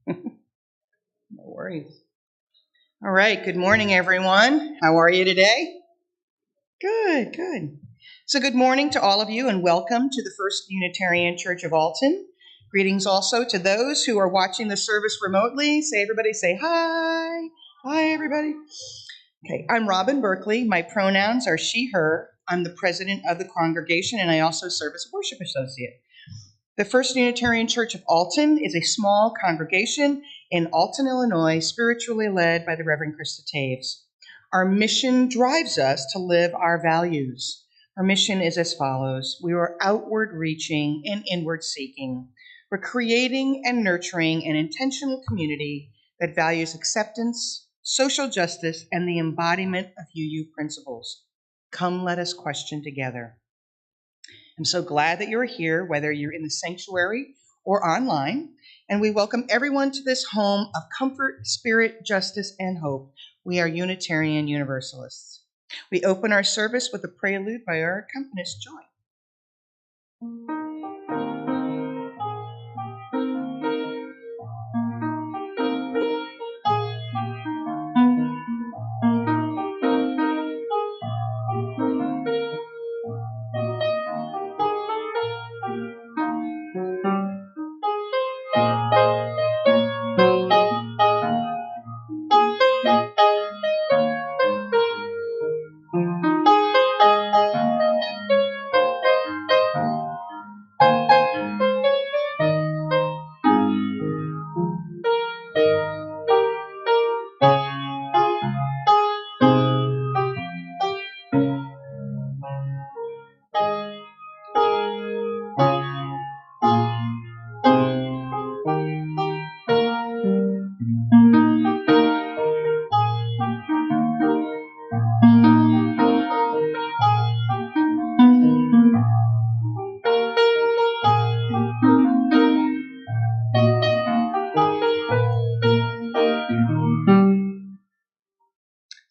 No worries. All right. Good morning, everyone. How are you today? Good, good. So, good morning to all of you, and welcome to the First Unitarian Church of Alton. Greetings also to those who are watching the service remotely. Everybody say hi. Hi, everybody. Okay, I'm Robin Berkeley. My pronouns are she, her. I'm the president of the congregation, and I also serve as a worship associate. The First Unitarian Church of Alton is a small congregation in Alton, Illinois, spiritually led by the Reverend Krista Taves. Our mission drives us to live our values. Our mission is as follows. We are outward reaching and inward seeking. We're creating and nurturing an intentional community that values acceptance, social justice, and the embodiment of UU principles. Come, let us question together. I'm so glad that you're here, whether you're in the sanctuary or online, and we welcome everyone to this home of comfort, spirit, justice, and hope. We are Unitarian Universalists. We open our service with a prelude by our accompanist, Joy.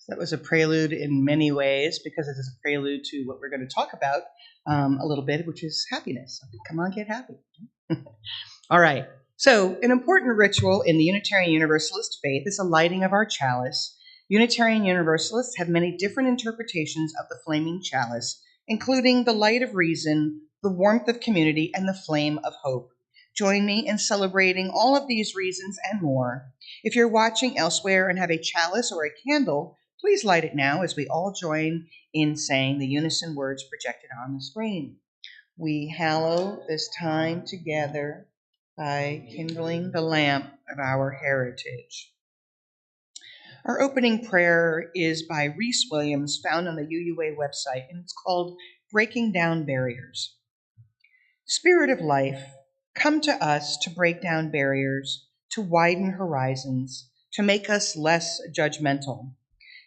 That was a prelude in many ways because it is a prelude to what we're going to talk about a little bit, which is happiness. Come on, get happy. All right. So, an important ritual in the Unitarian Universalist faith is the lighting of our chalice. Unitarian Universalists have many different interpretations of the flaming chalice, including the light of reason, the warmth of community, and the flame of hope. Join me in celebrating all of these reasons and more. If you're watching elsewhere and have a chalice or a candle, please light it now as we all join in saying the unison words projected on the screen. We hallow this time together by kindling the lamp of our heritage. Our opening prayer is by Reese Williams, found on the UUA website, and it's called Breaking Down Barriers. Spirit of life, come to us to break down barriers, to widen horizons, to make us less judgmental.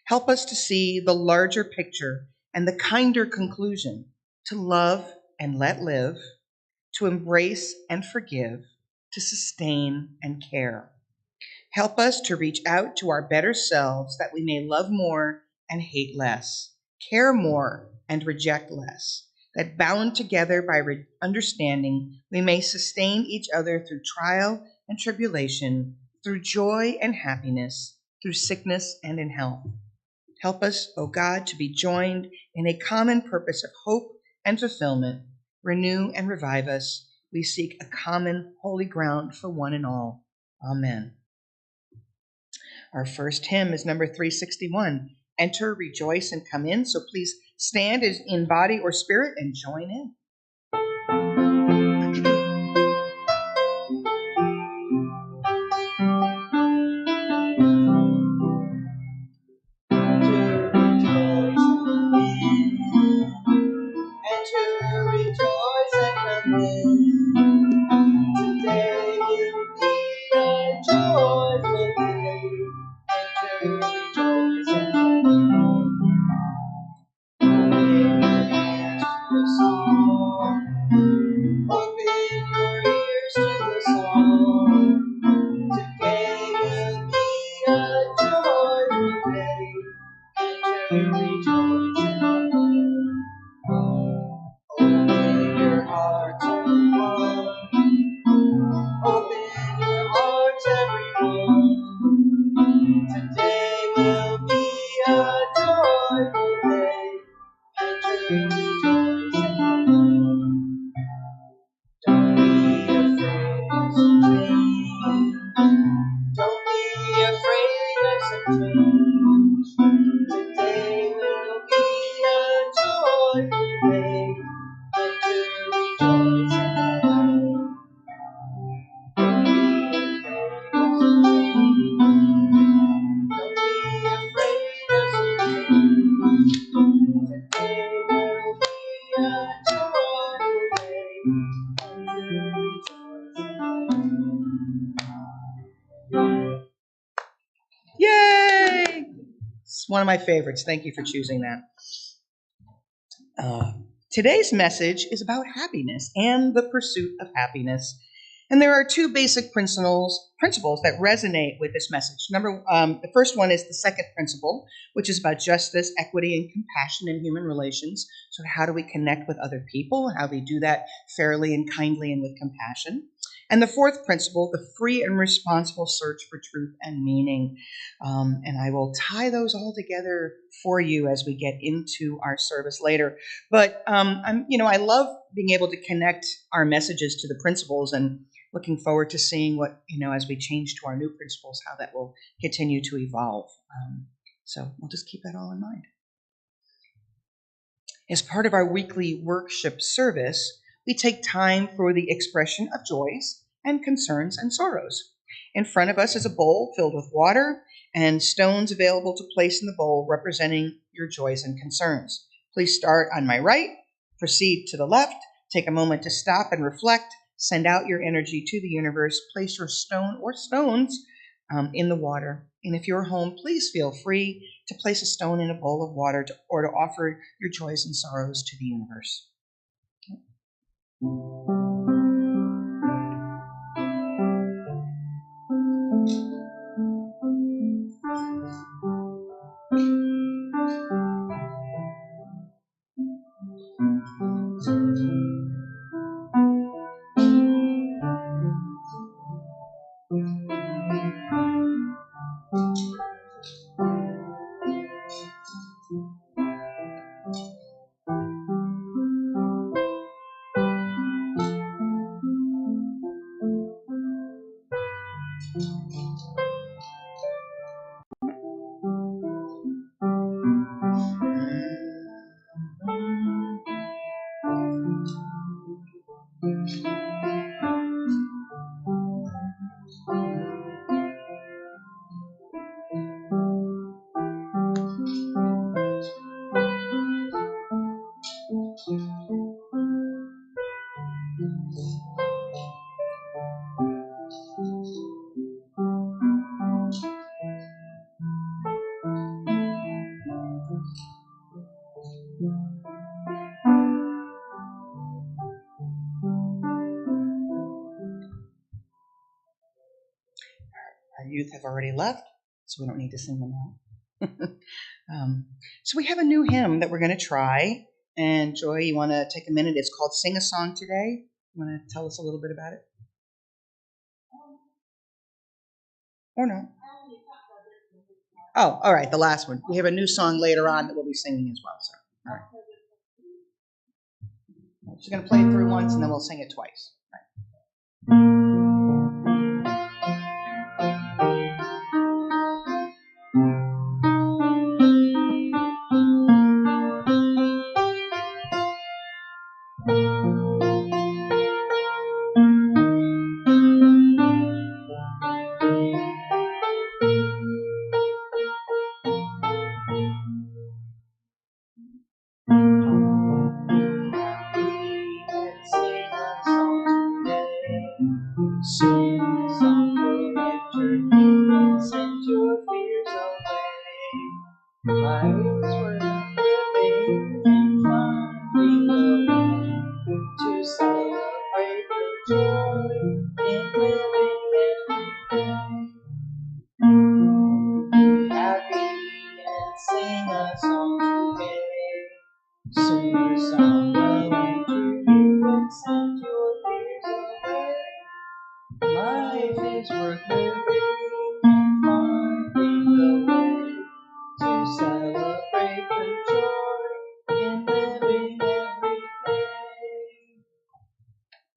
Help us to see the larger picture and the kinder conclusion, to love and let live, to embrace and forgive, to sustain and care. Help us to reach out to our better selves that we may love more and hate less, care more and reject less, that bound together by understanding, we may sustain each other through trial and tribulation, through joy and happiness, through sickness and in health. Help us, O God, to be joined in a common purpose of hope and fulfillment. Renew and revive us. We seek a common holy ground for one and all. Amen. Our first hymn is number 361, Enter, Rejoice, and Come In. So please stand as in body or spirit and join in. joyful day, enter rejoice and don't be afraid of some change. Today will be a joyful day, enter rejoice and yay! It's one of my favorites. Thank you for choosing that. Today's message is about happiness and the pursuit of happiness. And there are two basic principles that resonate with this message. The first one is the second principle, which is about justice, equity, and compassion in human relations. So how do we connect with other people? How do we do that fairly and kindly and with compassion? And the fourth principle, the free and responsible search for truth and meaning. And I will tie those all together for you as we get into our service later. But I love being able to connect our messages to the principles, and looking forward to seeing what, as we change to our new principles, how that will continue to evolve. So we'll just keep that all in mind. As part of our weekly worship service, we take time for the expression of joys and concerns and sorrows. In front of us is a bowl filled with water and stones available to place in the bowl representing your joys and concerns. Please start on my right, proceed to the left, take a moment to stop and reflect, send out your energy to the universe, place your stone or stones in the water. And if you're home, please feel free to place a stone in a bowl of water or to offer your joys and sorrows to the universe. Our youth have already left, so we don't need to sing them out. So we have a new hymn that we're going to try. And Joy, you want to take a minute? It's called Sing a Song Today. You want to tell us a little bit about it? Or no? Oh, all right, the last one. We have a new song later on that we'll be singing as well. So, all right. I'm just going to play it through once, and then we'll sing it twice. All right. Sing a song will enter you and send your fears away. Life is worth living and finding a way to celebrate the joy in living every day. Be happy and sing a song today. Sing a song will enter you and send your fears away. Life is worth living and finding a way to celebrate the joy in living every day.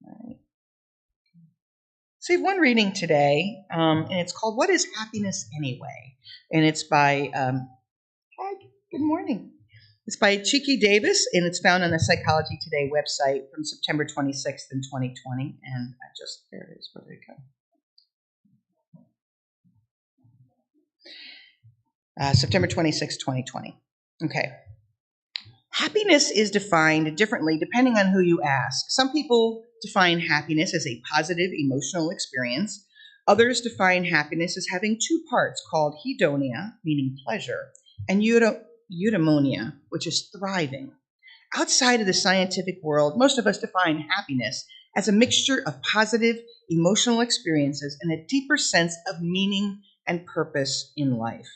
Right. So we have one reading today, and it's called "What is Happiness Anyway?" And it's by, hi, good morning. It's by Chiki Davis, and it's found on the Psychology Today website from September 26th in 2020. And there it is. Where did it go? September 26th, 2020. Okay. Happiness is defined differently depending on who you ask. Some people define happiness as a positive emotional experience. Others define happiness as having two parts called hedonia, meaning pleasure, and eudaimonia, which is thriving. Outside of the scientific world, most of us define happiness as a mixture of positive emotional experiences and a deeper sense of meaning and purpose in life.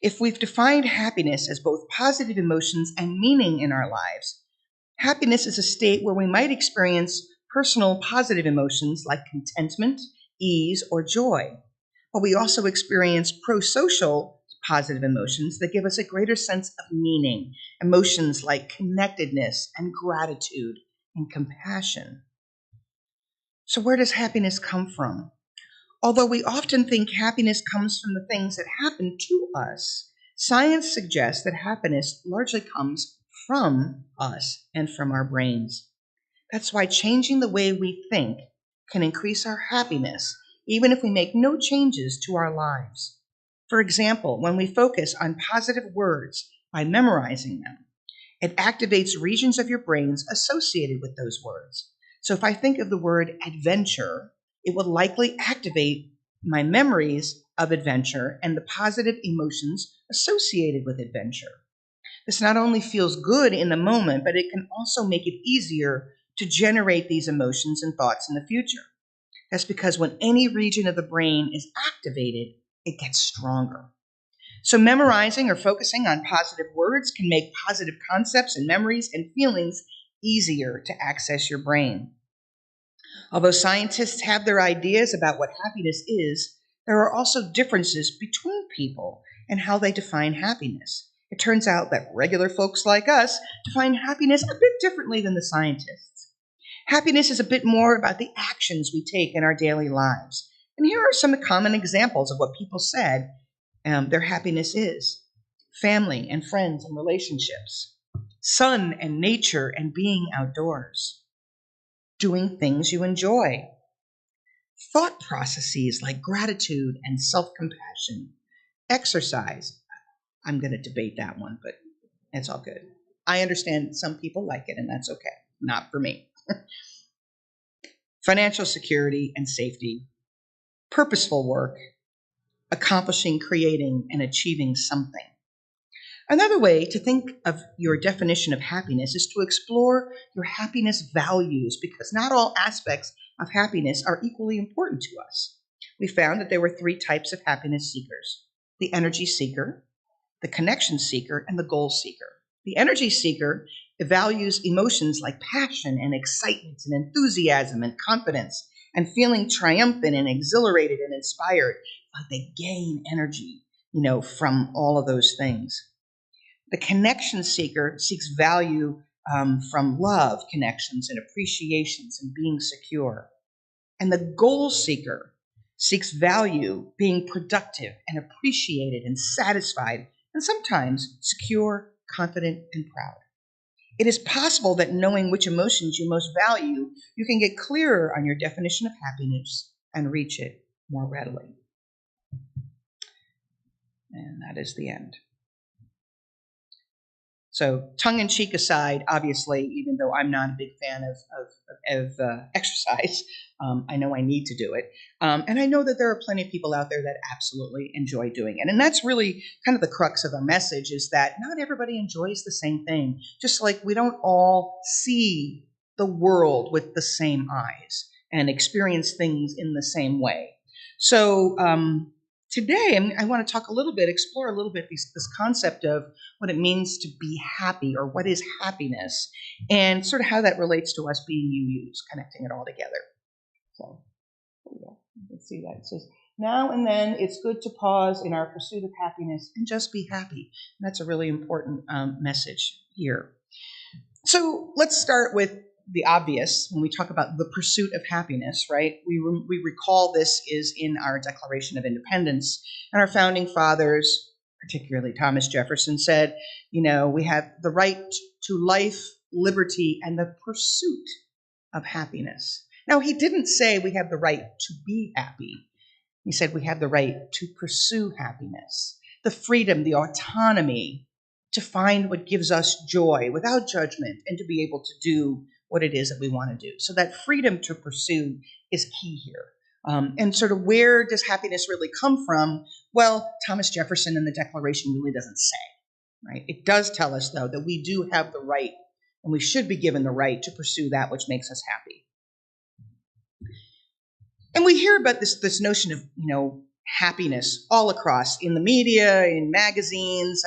If we've defined happiness as both positive emotions and meaning in our lives, happiness is a state where we might experience personal positive emotions like contentment, ease, or joy. But we also experience pro-social positive emotions that give us a greater sense of meaning, emotions like connectedness and gratitude and compassion. So where does happiness come from? Although we often think happiness comes from the things that happen to us, science suggests that happiness largely comes from us and from our brains. That's why changing the way we think can increase our happiness, even if we make no changes to our lives. For example, when we focus on positive words by memorizing them, it activates regions of your brains associated with those words. So if I think of the word adventure, it will likely activate my memories of adventure and the positive emotions associated with adventure. This not only feels good in the moment, but it can also make it easier to generate these emotions and thoughts in the future. That's because when any region of the brain is activated, it gets stronger. So memorizing or focusing on positive words can make positive concepts and memories and feelings easier to access your brain. Although scientists have their ideas about what happiness is, there are also differences between people and how they define happiness. It turns out that regular folks like us define happiness a bit differently than the scientists. Happiness is a bit more about the actions we take in our daily lives. And here are some common examples of what people said their happiness is: family and friends and relationships, sun and nature and being outdoors, doing things you enjoy, thought processes like gratitude and self-compassion, exercise. I'm going to debate that one, but it's all good. I understand some people like it, and that's okay. Not for me. Financial security and safety, purposeful work, accomplishing, creating, and achieving something. Another way to think of your definition of happiness is to explore your happiness values, because not all aspects of happiness are equally important to us. We found that there were three types of happiness seekers: the energy seeker, the connection seeker, and the goal seeker. The energy seeker values emotions like passion and excitement and enthusiasm and confidence and feeling triumphant and exhilarated and inspired. Like they gain energy, from all of those things. The connection seeker seeks value from love, connections, and appreciations and being secure. And the goal seeker seeks value, being productive and appreciated and satisfied, and sometimes secure, confident, and proud. It is possible that knowing which emotions you most value, you can get clearer on your definition of happiness and reach it more readily. And that is the end. So tongue-in-cheek aside, obviously, even though I'm not a big fan of exercise, I know I need to do it. And I know that there are plenty of people out there that absolutely enjoy doing it. And that's really kind of the crux of our message, is that not everybody enjoys the same thing. Just like we don't all see the world with the same eyes and experience things in the same way. So today, I want to explore a little bit this concept of what it means to be happy, or what is happiness, and sort of how that relates to us being UUs, connecting it all together. So, here we go. Let's see that. It says, now and then, it's good to pause in our pursuit of happiness and just be happy. And that's a really important message here. So let's start with the obvious when we talk about the pursuit of happiness, right? We recall this is in our Declaration of Independence, and our founding fathers particularly Thomas Jefferson, said, we have the right to life, liberty, and the pursuit of happiness. Now, he didn't say we have the right to be happy. He said we have the right to pursue happiness, the freedom, the autonomy to find what gives us joy without judgment and to be able to do what it is that we want to do. So that freedom to pursue is key here. And sort of where does happiness really come from? Well, Thomas Jefferson in the Declaration really doesn't say, right? It does tell us, though, that we do have the right, and we should be given the right to pursue that which makes us happy. And we hear about this notion of, happiness all across in the media, in magazines.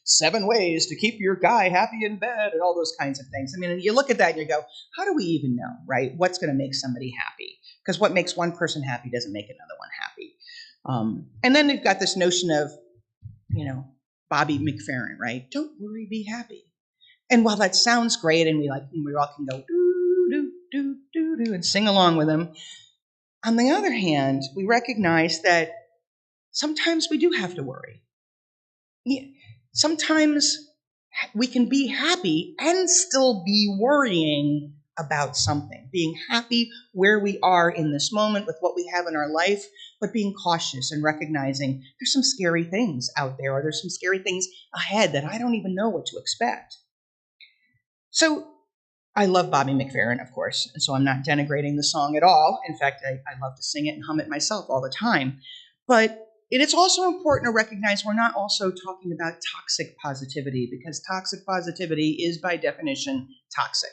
7 ways to keep your guy happy in bed and all those kinds of things. And you look at that and you go, how do we even know, right? What's going to make somebody happy? Because what makes one person happy doesn't make another one happy. And then we've got this notion of, Bobby McFerrin, right? Don't worry, be happy. And while that sounds great and we all can go do, do, do, do, do, and sing along with him, on the other hand, we recognize that sometimes we do have to worry. Sometimes we can be happy and still be worrying about something, being happy where we are in this moment with what we have in our life, but being cautious and recognizing there's some scary things out there, or there's some scary things ahead that I don't even know what to expect. So I love Bobby McFerrin, of course, and so I'm not denigrating the song at all. In fact, I love to sing it and hum it myself all the time. But it is also important to recognize we're not also talking about toxic positivity, because toxic positivity is by definition toxic.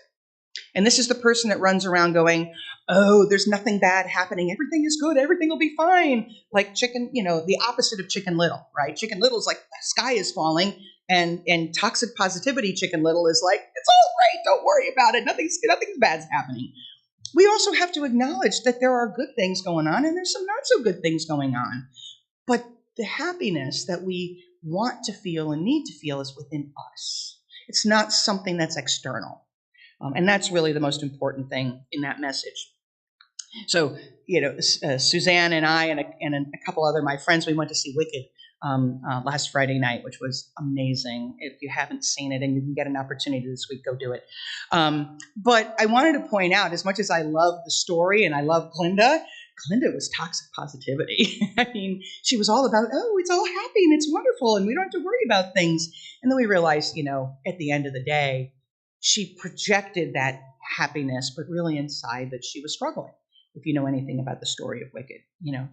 And this is the person that runs around going, oh, there's nothing bad happening. Everything is good. Everything will be fine. Like the opposite of Chicken Little, right? Chicken Little is like the sky is falling. And toxic positivity, Chicken Little, is like, it's all right. Don't worry about it. Nothing bad's happening. We also have to acknowledge that there are good things going on and there's some not so good things going on. But the happiness that we want to feel and need to feel is within us. It's not something that's external. And that's really the most important thing in that message. So, Suzanne and I and a couple other my friends, we went to see Wicked last Friday night, which was amazing. If you haven't seen it and you can get an opportunity this week, go do it. But I wanted to point out, as much as I love the story and I love Glinda was toxic positivity. She was all about, oh, it's all happy and it's wonderful and we don't have to worry about things. And then we realized, at the end of the day, she projected that happiness, but really inside that she was struggling. If you know anything about the story of Wicked,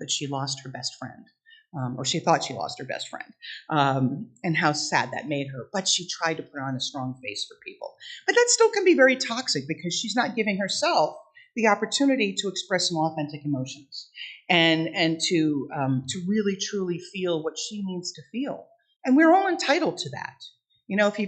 that she lost her best friend, or she thought she lost her best friend, and how sad that made her. But she tried to put on a strong face for people. But that still can be very toxic because she's not giving herself the opportunity to express some authentic emotions and to really truly feel what she needs to feel. And we're all entitled to that. If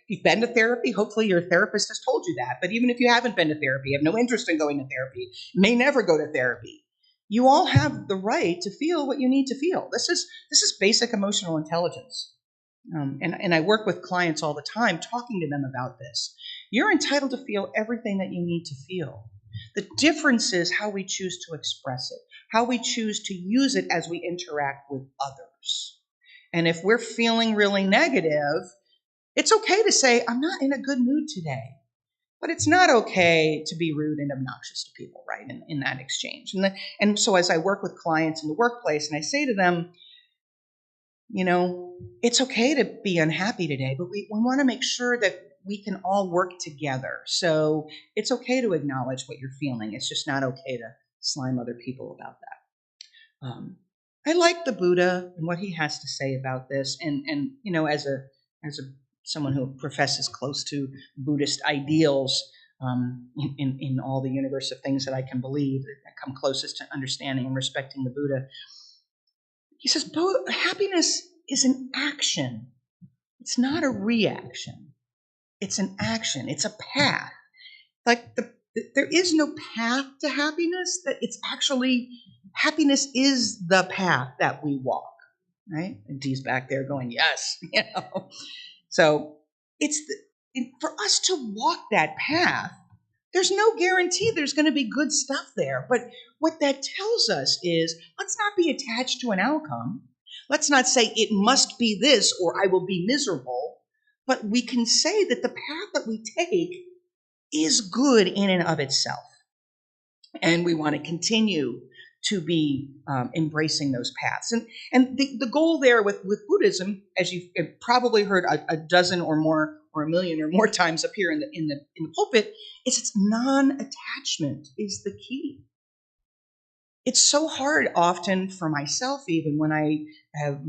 you've been to therapy, hopefully your therapist has told you that. But even if you haven't been to therapy, have no interest in going to therapy, may never go to therapy, you all have the right to feel what you need to feel. This is basic emotional intelligence. And I work with clients all the time talking to them about this. You're entitled to feel everything that you need to feel. The difference is how we choose to express it, how we choose to use it as we interact with others. And if we're feeling really negative, it's okay to say, I'm not in a good mood today. But it's not okay to be rude and obnoxious to people, right, in that exchange. And so as I work with clients in the workplace, and I say to them, it's okay to be unhappy today, but we want to make sure that we can all work together. So it's okay to acknowledge what you're feeling. It's just not okay to slime other people about that. I like the Buddha and what he has to say about this. And as someone who professes close to Buddhist ideals, in all the universe of things that I can believe, that come closest to understanding and respecting the Buddha, he says, happiness is an action. It's not a reaction. It's an action. It's a path. Like there is no path to happiness. That it's actually, happiness is the path that we walk, right? And Dee's back there going, yes, So for us to walk that path, there's no guarantee there's going to be good stuff there. But what that tells us is, let's not be attached to an outcome. Let's not say it must be this or I will be miserable, but we can say that the path that we take is good in and of itself. And we want to continue to be embracing those paths. And the goal there with Buddhism, as you've probably heard a dozen or more or a million or more times up here in the pulpit, is it's non-attachment is the key. It's so hard often for myself, even when I have,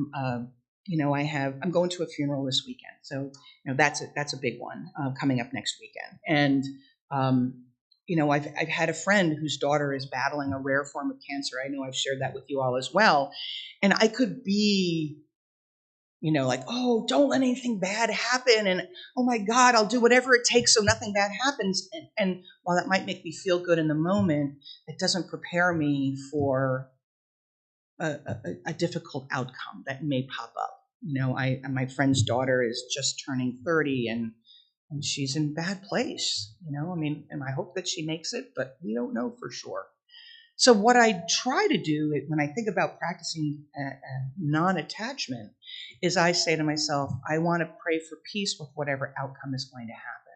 I'm going to a funeral this weekend. So, that's a big one coming up next weekend. And, I've had a friend whose daughter is battling a rare form of cancer. I know I've shared that with you all as well. And I could be, like, oh, don't let anything bad happen. And, oh my God, I'll do whatever it takes so nothing bad happens. And while that might make me feel good in the moment, it doesn't prepare me for a difficult outcome that may pop up. My friend's daughter is just turning 30 and she's in a bad place, and I hope that she makes it, but we don't know for sure. So what I try to do when I think about practicing non-attachment is I say to myself, I want to pray for peace with whatever outcome is going to happen.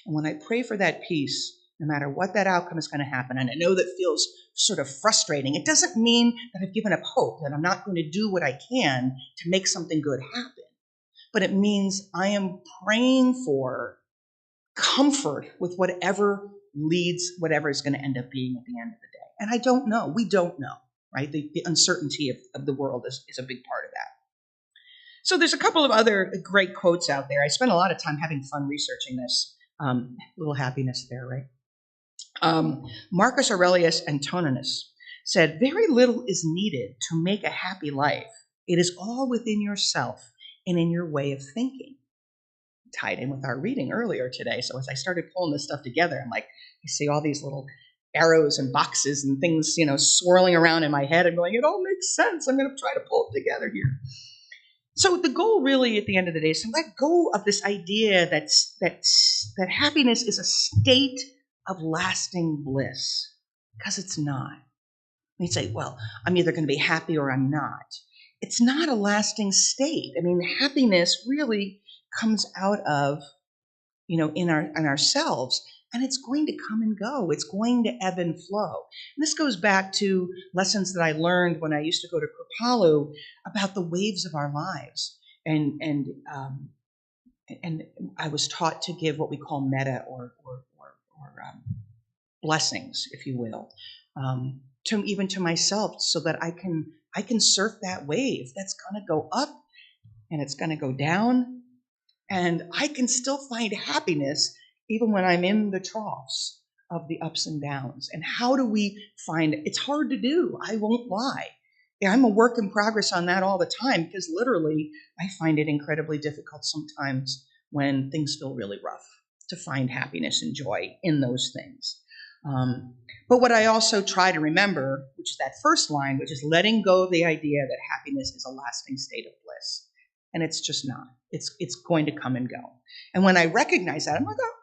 And when I pray for that peace, no matter what that outcome is going to happen, and I know that feels sort of frustrating, it doesn't mean that I've given up hope, that I'm not going to do what I can to make something good happen. But it means I am praying for comfort with whatever is going to end up being at the end of the day. And I don't know. We don't know, right? The uncertainty of the world is a big part of that. So there's a couple of other great quotes out there. I spent a lot of time having fun researching this. Little happiness there, right? Marcus Aurelius Antoninus said, very little is needed to make a happy life. It is all within yourself and in your way of thinking. Tied in with our reading earlier today. So as I started pulling this stuff together, I'm like, I see all these little arrows and boxes and things, swirling around in my head and going, it all makes sense. I'm going to try to pull it together here. So the goal really at the end of the day is to let go of this idea that happiness is a state of lasting bliss, because it's not. You say, well, I'm either going to be happy or I'm not. It's not a lasting state. I mean, happiness really comes out of, in ourselves, and it's going to come and go. It's going to ebb and flow. And this goes back to lessons that I learned when I used to go to Kripalu about the waves of our lives. And I was taught to give what we call metta or blessings, if you will, to myself, so that I can surf that wave that's going to go up and it's going to go down. And I can still find happiness even when I'm in the troughs of the ups and downs. And how do we find it? It's hard to do. I won't lie. Yeah, I'm a work in progress on that all the time, because literally I find it incredibly difficult sometimes when things feel really rough to find happiness and joy in those things. But what I also try to remember, which is that first line, which is letting go of the idea that happiness is a lasting state of bliss. And it's just not. It's going to come and go. And when I recognize that, I'm like, oh,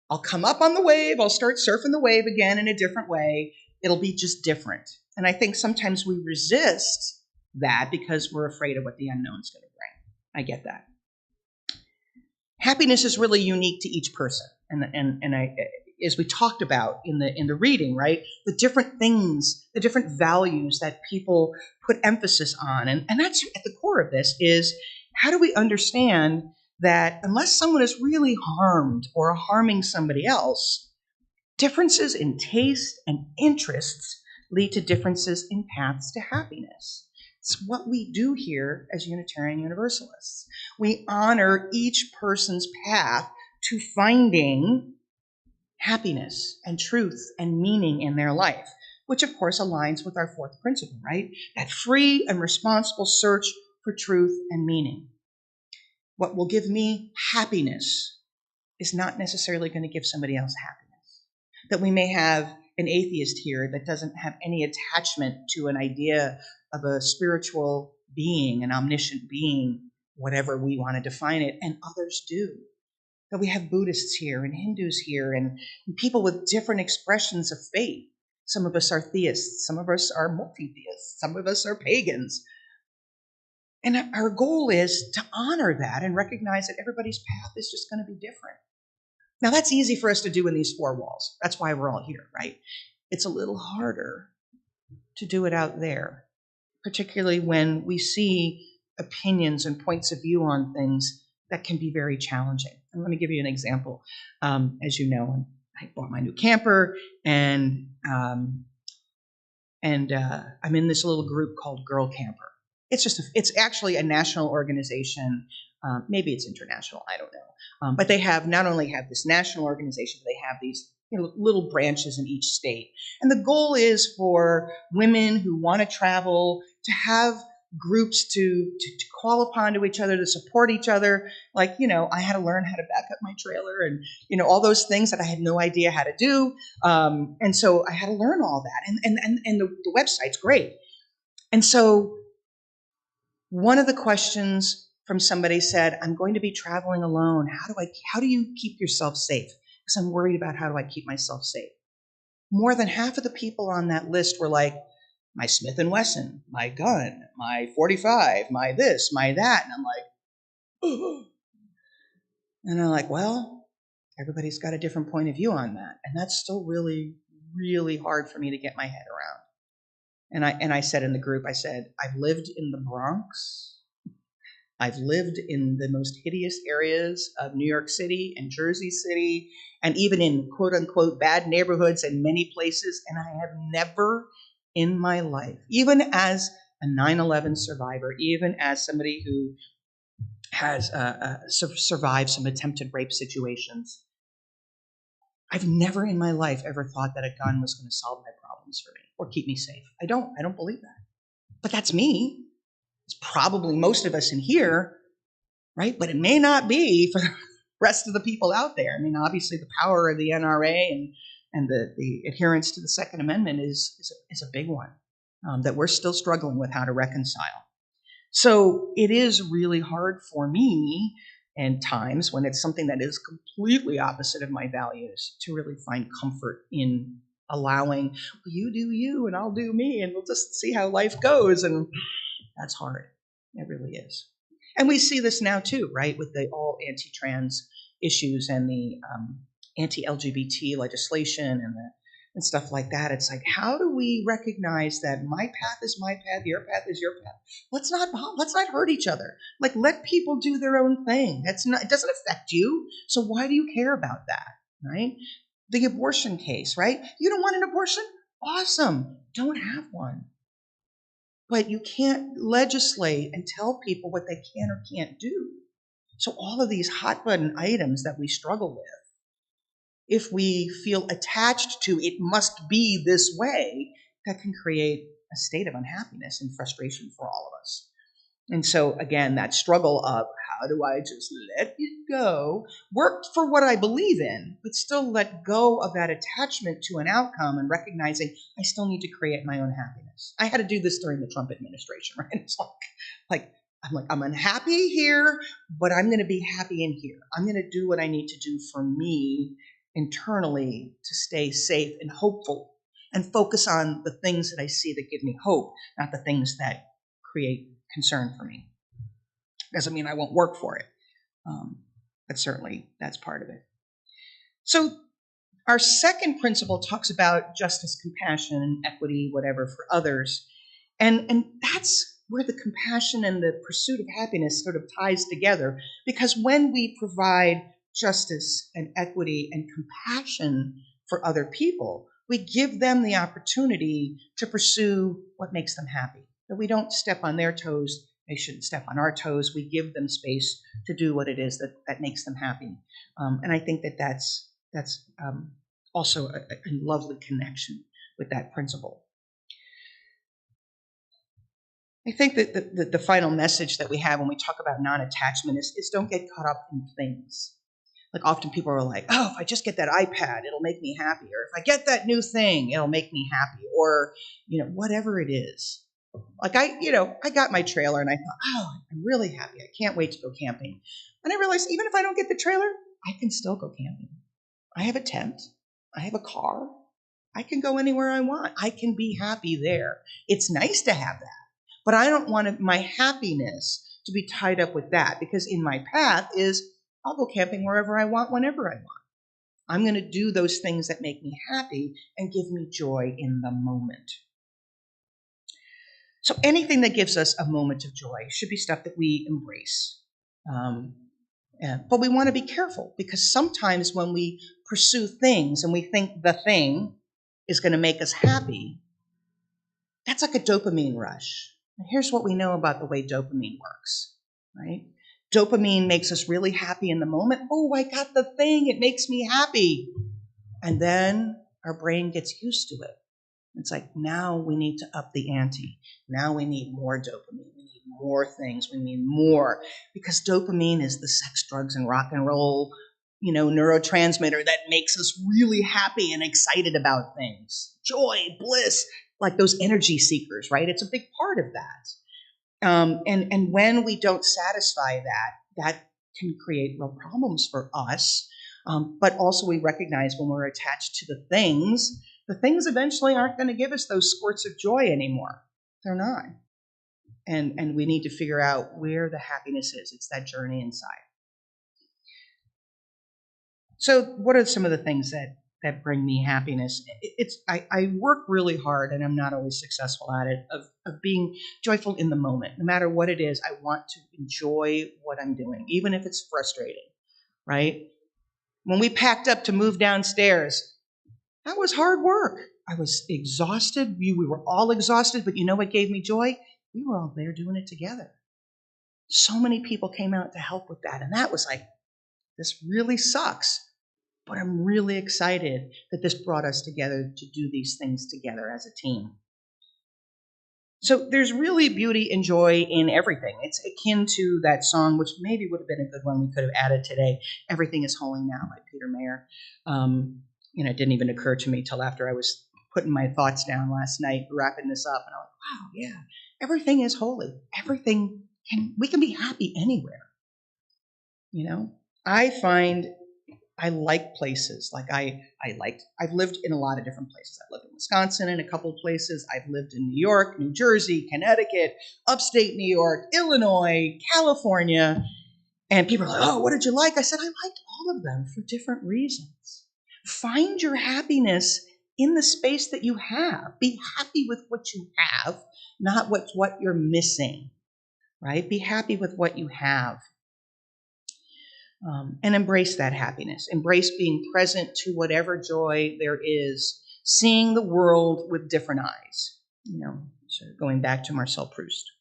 I'll come up on the wave. I'll start surfing the wave again in a different way. It'll be just different. And I think sometimes we resist that because we're afraid of what the unknown is going to bring. I get that. Happiness is really unique to each person. And I, as we talked about in the reading, right? The different things, the different values that people put emphasis on. And that's at the core of this is, how do we understand that unless someone is really harmed or harming somebody else, differences in taste and interests lead to differences in paths to happiness. It's what we do here as Unitarian Universalists. We honor each person's path to finding happiness and truth and meaning in their life, which of course aligns with our fourth principle, right? That free and responsible search for truth and meaning. What will give me happiness is not necessarily going to give somebody else happiness. That we may have an atheist here that doesn't have any attachment to an idea of a spiritual being, an omniscient being, whatever we want to define it, and others do. That we have Buddhists here and Hindus here and people with different expressions of faith. Some of us are theists, some of us are multi-theists, some of us are pagans. And our goal is to honor that and recognize that everybody's path is just going to be different. Now, that's easy for us to do in these four walls. That's why we're all here, right? It's a little harder to do it out there, particularly when we see opinions and points of view on things that can be very challenging. And let me give you an example. As you know, I bought my new camper, and I'm in this little group called Girl Camper. It's actually a national organization. Maybe it's international, I don't know. But they not only have this national organization, but they have these little branches in each state. And the goal is for women who want to travel to have groups to call upon to each other, to support each other. Like, I had to learn how to back up my trailer and, all those things that I had no idea how to do. And so I had to learn all that. And the website's great. And so one of the questions from somebody said, I'm going to be traveling alone. How do you keep yourself safe? Because I'm worried about how do I keep myself safe. More than half of the people on that list were like, my Smith & Wesson, my gun, my 45, my this, my that. And I'm like, oh. And I'm like, well, everybody's got a different point of view on that. And that's still really, really hard for me to get my head around. And I said in the group, I've lived in the Bronx. I've lived in the most hideous areas of New York City and Jersey City, and even in quote unquote bad neighborhoods in many places. And I have never in my life, even as a 9/11 survivor, even as somebody who has survived some attempted rape situations, I've never in my life ever thought that a gun was going to solve my problems for me or keep me safe. I don't believe that. But that's me. It's probably most of us in here, right? But it may not be for the rest of the people out there. I mean, obviously the power of the NRA and the adherence to the Second Amendment is a big one that we're still struggling with how to reconcile. So it is really hard for me in times when it's something that is completely opposite of my values to really find comfort in allowing, well, you do you and I'll do me and we'll just see how life goes. And that's hard. It really is. And we see this now too, right, with the all anti-trans issues and the anti-LGBT legislation and stuff like that. It's like, how do we recognize that my path is my path, your path is your path? Let's not hurt each other. Like, let people do their own thing. It doesn't affect you. So why do you care about that, right? The abortion case, right? You don't want an abortion? Awesome. Don't have one. But you can't legislate and tell people what they can or can't do. So all of these hot button items that we struggle with, if we feel attached to it must be this way, that can create a state of unhappiness and frustration for all of us. And so again, that struggle of how do I just let it go, work for what I believe in, but still let go of that attachment to an outcome and recognizing I still need to create my own happiness. I had to do this during the Trump administration, right? It's I'm unhappy here, but I'm going to be happy in here. I'm going to do what I need to do for me internally to stay safe and hopeful and focus on the things that I see that give me hope, not the things that create concern for me. Doesn't mean I won't work for it, but certainly that's part of it. So our second principle talks about justice, compassion, and equity, whatever, for others. And that's where the compassion and the pursuit of happiness sort of ties together, because when we provide justice and equity and compassion for other people, we give them the opportunity to pursue what makes them happy. That we don't step on their toes, they shouldn't step on our toes. We give them space to do what it is that makes them happy. And I think that's also a lovely connection with that principle. I think that the final message that we have when we talk about non-attachment is don't get caught up in things. Like often people are like, oh, if I just get that iPad, it'll make me happy. Or if I get that new thing, it'll make me happy. Or, whatever it is. Like I got my trailer and I thought, oh, I'm really happy. I can't wait to go camping. And I realized even if I don't get the trailer, I can still go camping. I have a tent. I have a car. I can go anywhere I want. I can be happy there. It's nice to have that. But I don't want my happiness to be tied up with that, because in my path is I'll go camping wherever I want, whenever I want. I'm going to do those things that make me happy and give me joy in the moment. So anything that gives us a moment of joy should be stuff that we embrace. But we want to be careful, because sometimes when we pursue things and we think the thing is going to make us happy, that's like a dopamine rush. And here's what we know about the way dopamine works, right? Dopamine makes us really happy in the moment. Oh, I got the thing. It makes me happy. And then our brain gets used to it. It's like, now we need to up the ante. Now we need more dopamine. We need more things. We need more. Because dopamine is the sex, drugs, and rock and roll, neurotransmitter that makes us really happy and excited about things. Joy, bliss, like those energy seekers, right? It's a big part of that. And when we don't satisfy that can create real problems for us. But also we recognize when we're attached to the things eventually aren't going to give us those squirts of joy anymore. They're not. And we need to figure out where the happiness is. It's that journey inside. So what are some of the things that bring me happiness? I work really hard, and I'm not always successful at it, of being joyful in the moment. No matter what it is, I want to enjoy what I'm doing, even if it's frustrating, right? When we packed up to move downstairs, that was hard work. I was exhausted. We were all exhausted, but you know what gave me joy? We were all there doing it together. So many people came out to help with that, and that was like, this really sucks, but I'm really excited that this brought us together to do these things together as a team. So there's really beauty and joy in everything. It's akin to that song, which maybe would have been a good one we could have added today, Everything is Holy Now by Peter Mayer. It didn't even occur to me till after I was putting my thoughts down last night, wrapping this up, and I was like, wow, yeah, everything is holy. We can be happy anywhere. I find I like places. Like I've lived in a lot of different places. I've lived in Wisconsin in a couple of places. I've lived in New York, New Jersey, Connecticut, upstate New York, Illinois, California. And people are like, oh, what did you like? I said, I liked all of them for different reasons. Find your happiness in the space that you have. Be happy with what you have, not what you're missing, right? Be happy with what you have. And embrace that happiness. Embrace being present to whatever joy there is, seeing the world with different eyes. So going back to Marcel Proust,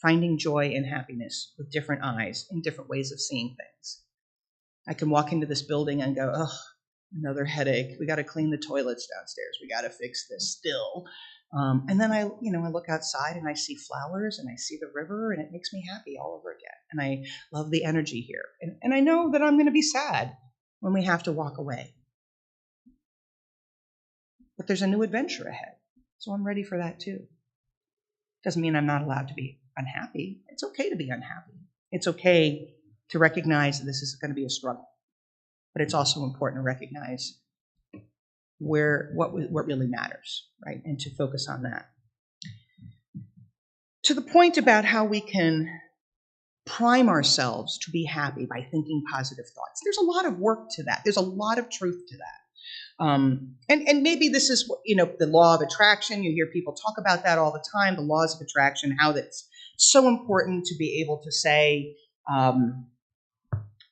finding joy and happiness with different eyes and different ways of seeing things. I can walk into this building and go, oh, another headache. We got to clean the toilets downstairs. We got to fix this still. And then I look outside and I see flowers and I see the river, and it makes me happy all over again. And I love the energy here. And I know that I'm going to be sad when we have to walk away. But there's a new adventure ahead. So I'm ready for that too. Doesn't mean I'm not allowed to be unhappy. It's okay to be unhappy. It's okay to recognize that this is going to be a struggle. But it's also important to recognize what really matters, right? And to focus on that. To the point about how we can prime ourselves to be happy by thinking positive thoughts. There's a lot of work to that. There's a lot of truth to that. And maybe this is, the law of attraction. You hear people talk about that all the time, the laws of attraction, how that's so important to be able to say,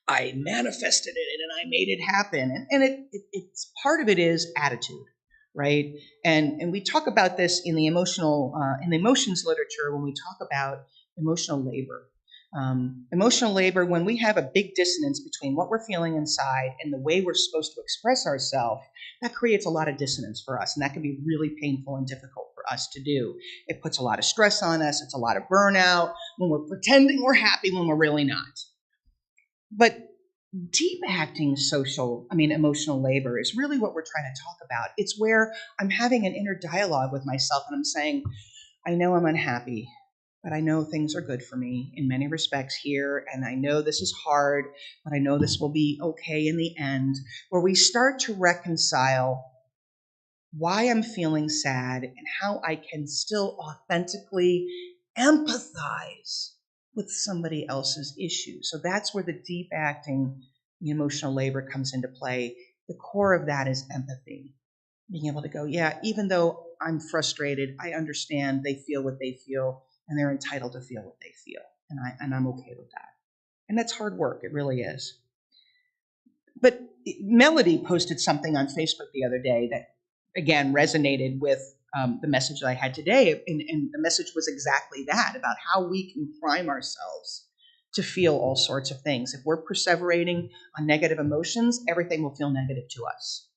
I manifested it and I made it happen. And it's part of it is attitude, right? And we talk about this in the emotions literature when we talk about emotional labor. Emotional labor, when we have a big dissonance between what we're feeling inside and the way we're supposed to express ourselves, that creates a lot of dissonance for us, and that can be really painful and difficult for us to do. It puts a lot of stress on us. It's a lot of burnout when we're pretending we're happy when we're really not. But deep acting emotional labor is really what we're trying to talk about. It's where I'm having an inner dialogue with myself and I'm saying, I know I'm unhappy, but I know things are good for me in many respects here, and I know this is hard, but I know this will be okay in the end, where we start to reconcile why I'm feeling sad and how I can still authentically empathize with somebody else's issues. So that's where the deep acting, the emotional labor comes into play. The core of that is empathy. Being able to go, yeah, even though I'm frustrated, I understand they feel what they feel, and they're entitled to feel what they feel. And I'm okay with that. And that's hard work. It really is. But Melody posted something on Facebook the other day that, again, resonated with the message that I had today. And the message was exactly that, about how we can prime ourselves to feel all sorts of things. If we're perseverating on negative emotions, everything will feel negative to us.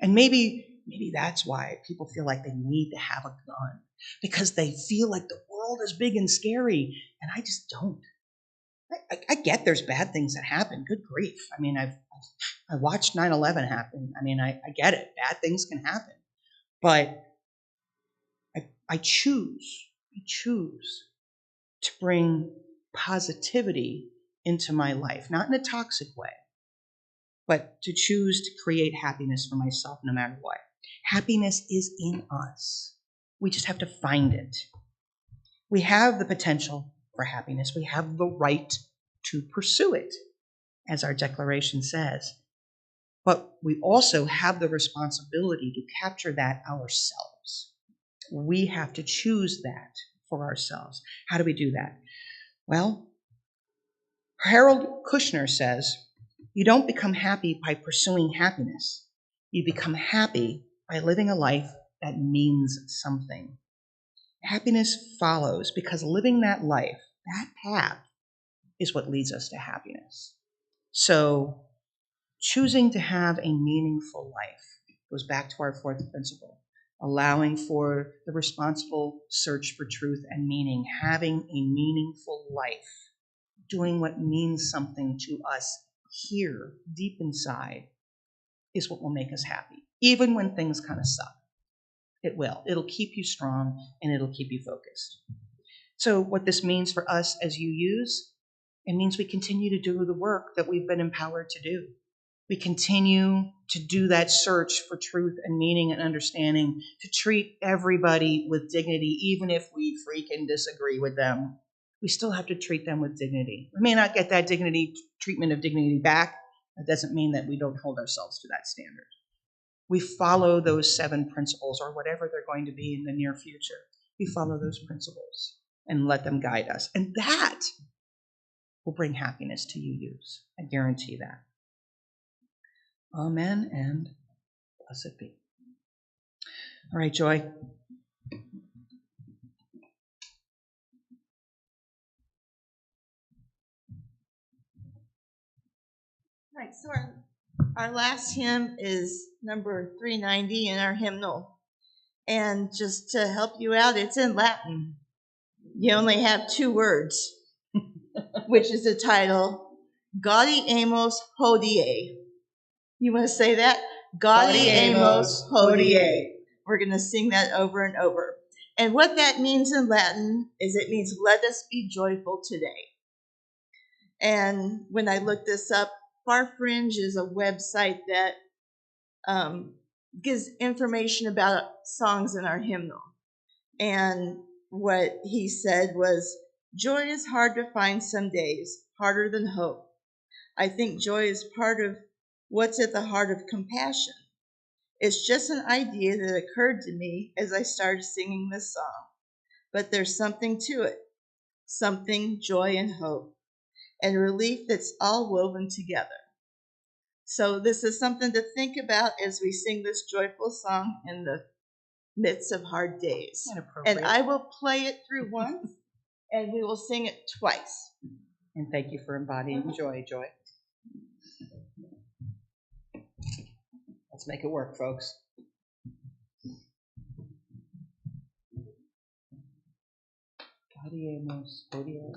And maybe that's why people feel like they need to have a gun, because they feel like the world is big and scary, and I just don't. I get there's bad things that happen. Good grief. I mean, I watched 9/11 happen. I mean, I get it. Bad things can happen. But I choose to bring positivity into my life, not in a toxic way, but to choose to create happiness for myself no matter what. Happiness is in us. We just have to find it. We have the potential for happiness. We have the right to pursue it, as our declaration says. But we also have the responsibility to capture that ourselves. We have to choose that for ourselves. How do we do that? Well, Harold Kushner says, you don't become happy by pursuing happiness. You become happy by living a life that means something. Happiness follows because living that life, that path, is what leads us to happiness. So choosing to have a meaningful life goes back to our fourth principle, allowing for the responsible search for truth and meaning, having a meaningful life, doing what means something to us here, deep inside, is what will make us happy, even when things kind of suck. It will. It'll keep you strong, and it'll keep you focused. So what this means for us as UUs, it means we continue to do the work that we've been empowered to do. We continue to do that search for truth and meaning and understanding, to treat everybody with dignity, even if we freaking disagree with them. We still have to treat them with dignity. We may not get that treatment of dignity back. That doesn't mean that we don't hold ourselves to that standard. We follow those 7 principles, or whatever they're going to be in the near future. We follow those principles and let them guide us. And that will bring happiness to UUs. I guarantee that. Amen and blessed be. All right, Joy. All right, so our last hymn is number 390 in our hymnal. And just to help you out, it's in Latin. You only have 2 words, which is the title, Gaudeamus Hodie. You want to say that? Gaudeamus Hodie. We're going to sing that over and over. And what that means in Latin is it means, let us be joyful today. And when I looked this up, Far Fringe is a website that gives information about songs in our hymnal. And what he said was, joy is hard to find some days, harder than hope. I think joy is part of what's at the heart of compassion. It's just an idea that occurred to me as I started singing this song. But there's something to it, something, joy and hope, and relief that's all woven together. So this is something to think about as we sing this joyful song in the midst of hard days. And I will play it through once, and we will sing it twice. And thank you for embodying joy, Joy. Let's make it work, folks. Gaudeamus Hodie.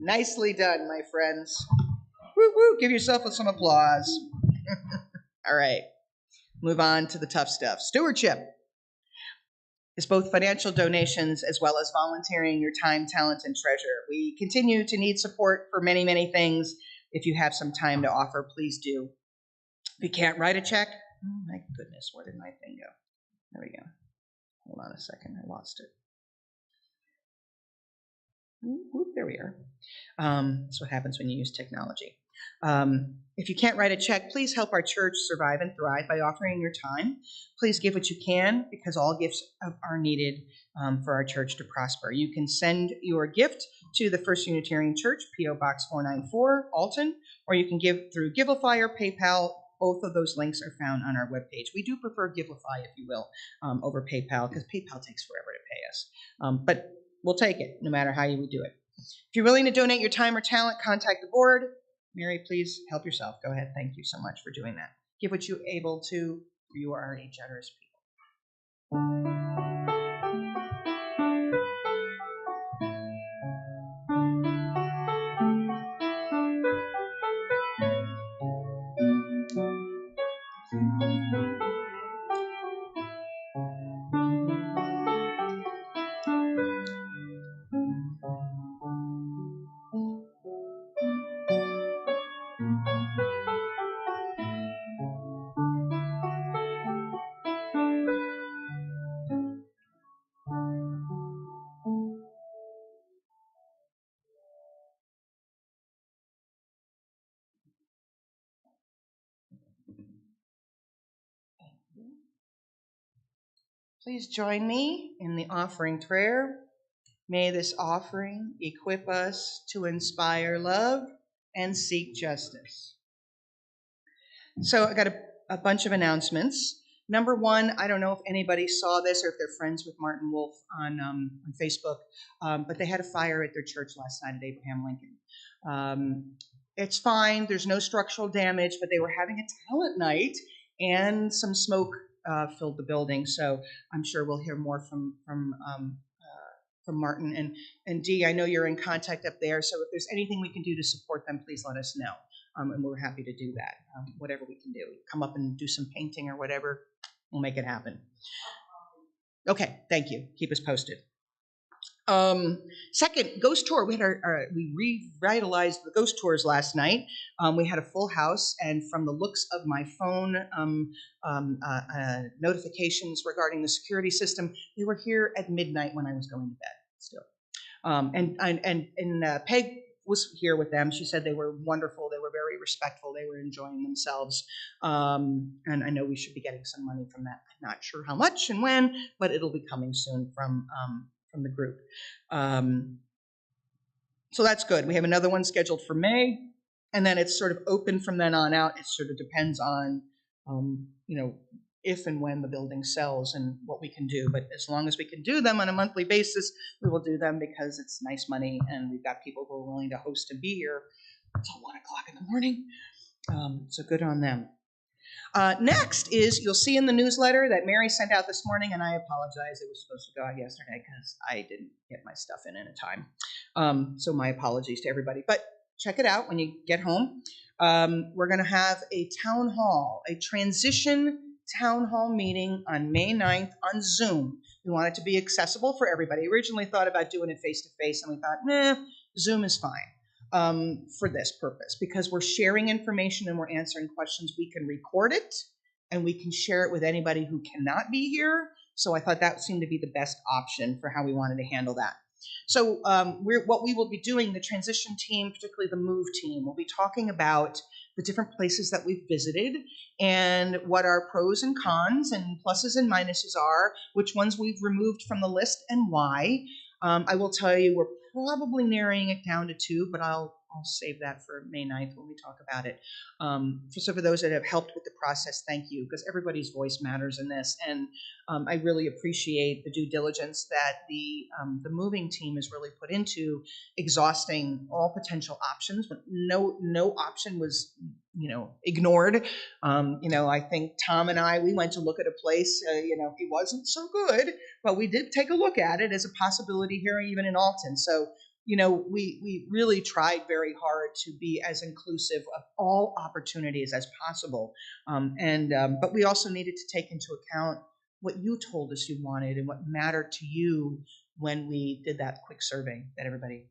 Nicely done, my friends. Woo woo, give yourself some applause. All right, move on to the tough stuff. Stewardship is both financial donations as well as volunteering your time, talent, and treasure. We continue to need support for many, many things. If you have some time to offer, please do. If you can't write a check, oh my goodness, where did my thing go? There we go. Hold on a second, I lost it. Whoop, there we are. That's what happens when you use technology. If you can't write a check, please help our church survive and thrive by offering your time. Please give what you can, because all gifts are needed for our church to prosper. You can send your gift to the First Unitarian Church, P.O. Box 494, Alton, or you can give through Givelify or PayPal. Both of those links are found on our webpage. We do prefer Givelify, if you will, over PayPal, because PayPal takes forever to pay us. But we'll take it, no matter how you would do it. If you're willing to donate your time or talent, contact the board. Mary, please help yourself. Go ahead. Thank you so much for doing that. Give what you're able to. You are a generous people. Please join me in the offering prayer. May this offering equip us to inspire love and seek justice. So I got a bunch of announcements. Number one, I don't know if anybody saw this or if they're friends with Martin Wolf on Facebook, but they had a fire at their church last night at Abraham Lincoln. It's fine. There's no structural damage, but they were having a talent night, and some smoke filled the building. So I'm sure we'll hear more from Martin. And Dee, I know you're in contact up there, so if there's anything we can do to support them, please let us know. And we're happy to do that, whatever we can do. Come up and do some painting or whatever, we'll make it happen. Okay, thank you. Keep us posted. Second, ghost tour. We revitalized the ghost tours last night. We had a full house, and from the looks of my phone notifications regarding the security system, they were here at midnight when I was going to bed still. And Peg was here with them. She said they were wonderful. They were very respectful. They were enjoying themselves. And I know we should be getting some money from that. I'm not sure how much and when, but it'll be coming soon from the group. So that's good. We have another one scheduled for May, and then it's sort of open from then on out. It sort of depends on, if and when the building sells and what we can do. But as long as we can do them on a monthly basis, we will do them, because it's nice money, and we've got people who are willing to host and be here until 1 o'clock in the morning. So good on them. Next is, you'll see in the newsletter that Mary sent out this morning, and I apologize, it was supposed to go out yesterday because I didn't get my stuff in a time. So my apologies to everybody. But check it out when you get home. We're going to have a town hall, a transition town hall meeting on May 9th on Zoom. We want it to be accessible for everybody. Originally thought about doing it face-to-face, and we thought, Zoom is fine. For this purpose, because we're sharing information and we're answering questions. We can record it and we can share it with anybody who cannot be here. So I thought that seemed to be the best option for how we wanted to handle that. So what we will be doing, the transition team, particularly the move team, will be talking about the different places that we've visited and what our pros and cons and pluses and minuses are, which ones we've removed from the list and why. I will tell you, we're probably narrowing it down to 2, but I'll save that for May 9th when we talk about it. So for those that have helped with the process, thank you, because everybody's voice matters in this. And I really appreciate the due diligence that the moving team has really put into exhausting all potential options, but no option was ignored. I think Tom and I, we went to look at a place, it wasn't so good, but we did take a look at it as a possibility here, even in Alton. So we really tried very hard to be as inclusive of all opportunities as possible. But we also needed to take into account what you told us you wanted and what mattered to you when we did that quick survey that everybody.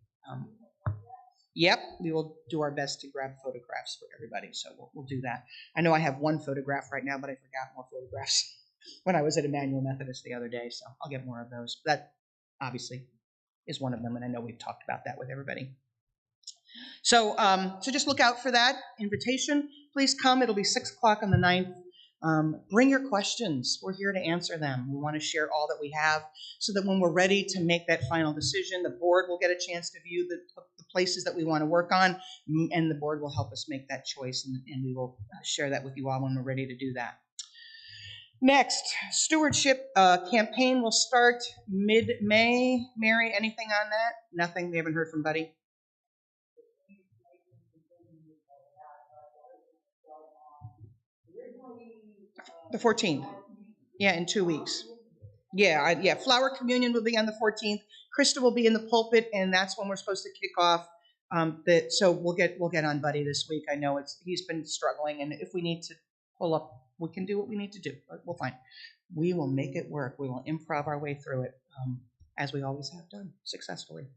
Yep, we will do our best to grab photographs for everybody, so we'll do that. I know I have one photograph right now, but I forgot more photographs when I was at Emmanuel Methodist the other day, so I'll get more of those. That obviously is one of them, and I know we've talked about that with everybody. So just look out for that invitation. Please come. It'll be 6 o'clock on the 9th. Bring your questions. We're here to answer them. We want to share all that we have so that when we're ready to make that final decision, the board will get a chance to view the places that we want to work on, and the board will help us make that choice, and we will share that with you all when we're ready to do that. Next, stewardship campaign will start mid-May. Mary, anything on that? Nothing? We haven't heard from Buddy? The 14th. Yeah, in 2 weeks. Yeah, flower communion will be on the 14th. Krista will be in the pulpit, and that's when we're supposed to kick off. So we'll get on Buddy this week. I know he's been struggling, and if we need to pull up, we can do what we need to do. We'll find. We will make it work. We will improv our way through it, as we always have done successfully.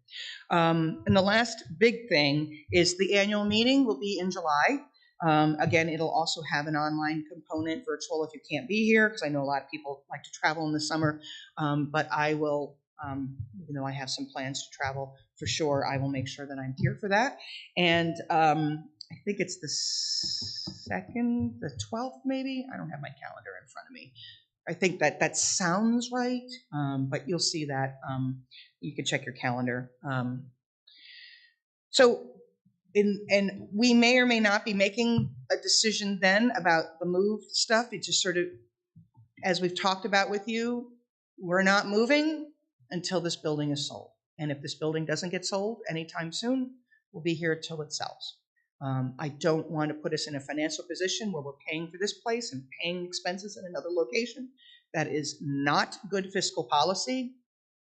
And the last big thing is the annual meeting will be in July. Again, it'll also have an online component, virtual if you can't be here, because I know a lot of people like to travel in the summer. But I will, even though I have some plans to travel for sure, I will make sure that I'm here for that. And I think it's the 2nd, the 12th maybe. I don't have my calendar in front of me. I think that sounds right, but you'll see that. You can check your calendar. And we may or may not be making a decision then about the move stuff. It's just sort of, as we've talked about with you, we're not moving until this building is sold. And if this building doesn't get sold anytime soon, we'll be here till it sells. I don't want to put us in a financial position where we're paying for this place and paying expenses in another location. That is not good fiscal policy.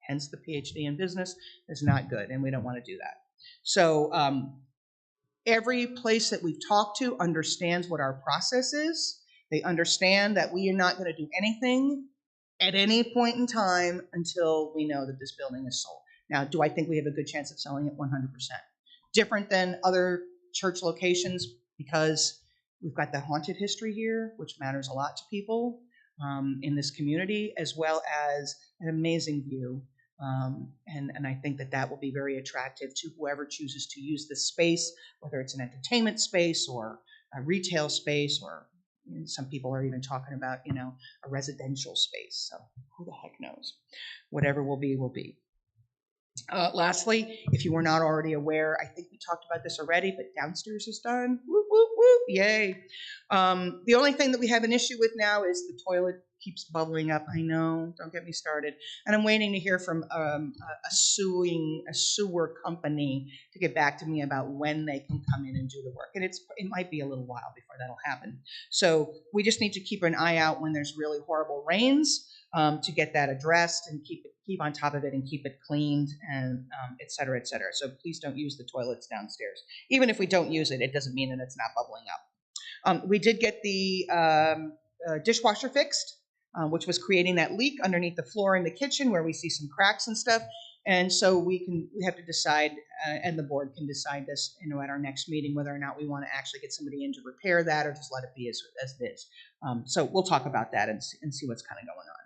Hence the PhD in business is not good, and we don't want to do that. So every place that we've talked to understands what our process is. They understand that we are not going to do anything at any point in time until we know that this building is sold. Now, do I think we have a good chance of selling it? 100%. Different than other church locations because we've got the haunted history here, which matters a lot to people in this community, as well as an amazing view. And I think that will be very attractive to whoever chooses to use this space, whether it's an entertainment space or a retail space, or some people are even talking about, a residential space. So who the heck knows? Whatever will be, will be. Lastly, if you were not already aware, I think we talked about this already, but downstairs is done. Whoop, whoop, whoop, yay. The only thing that we have an issue with now is the toilet keeps bubbling up. I know, don't get me started. And I'm waiting to hear from a sewer company to get back to me about when they can come in and do the work. And it might be a little while before that'll happen. So we just need to keep an eye out when there's really horrible rains to get that addressed and keep on top of it and keep it cleaned, and et cetera, et cetera. So please don't use the toilets downstairs. Even if we don't use it, it doesn't mean that it's not bubbling up. We did get the dishwasher fixed, which was creating that leak underneath the floor in the kitchen where we see some cracks and stuff. And so we have to decide, and the board can decide this, at our next meeting, whether or not we want to actually get somebody in to repair that or just let it be as it is. So we'll talk about that and see what's kind of going on.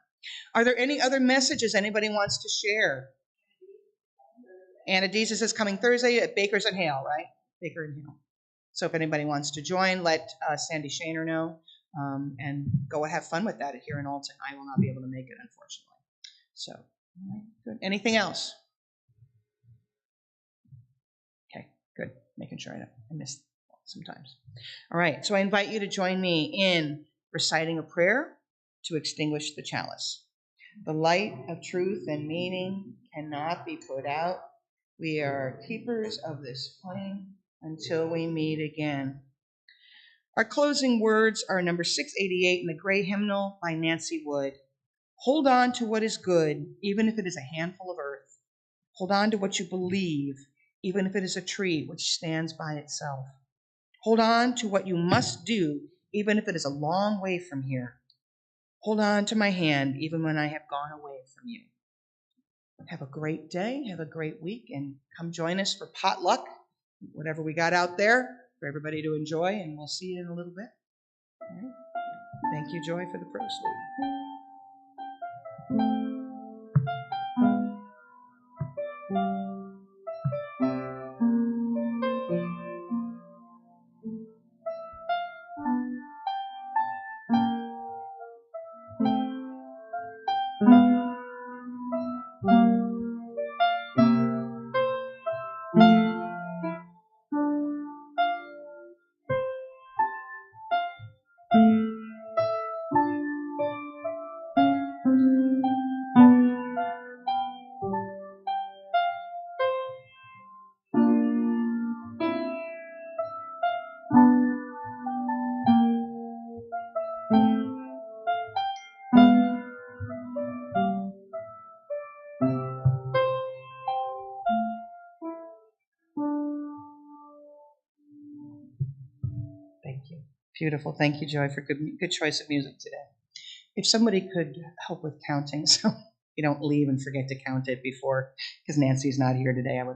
Are there any other messages anybody wants to share? Anna Deezus is coming Thursday at Baker's and Hale, right? Baker and Hale. So if anybody wants to join, let Sandy Shaner know, and go have fun with that here in Alton. I will not be able to make it, unfortunately. So, all right, good. Anything else? Okay, good. Making sure I missed sometimes. All right, so I invite you to join me in reciting a prayer to extinguish the chalice. The light of truth and meaning cannot be put out. We are keepers of this flame until we meet again. Our closing words are number 688 in the Gray Hymnal by Nancy Wood. Hold on to what is good, even if it is a handful of earth. Hold on to what you believe, even if it is a tree which stands by itself. Hold on to what you must do, even if it is a long way from here. Hold on to my hand, even when I have gone away from you. Have a great day, have a great week, and come join us for potluck, whatever we got out there for everybody to enjoy, and we'll see you in a little bit. All right. Thank you, Joy, for the prelude. Thank you. Beautiful. Thank you, Joy, for good choice of music today. If somebody could help with counting, so you don't leave and forget to count it before, because Nancy's not here today, I would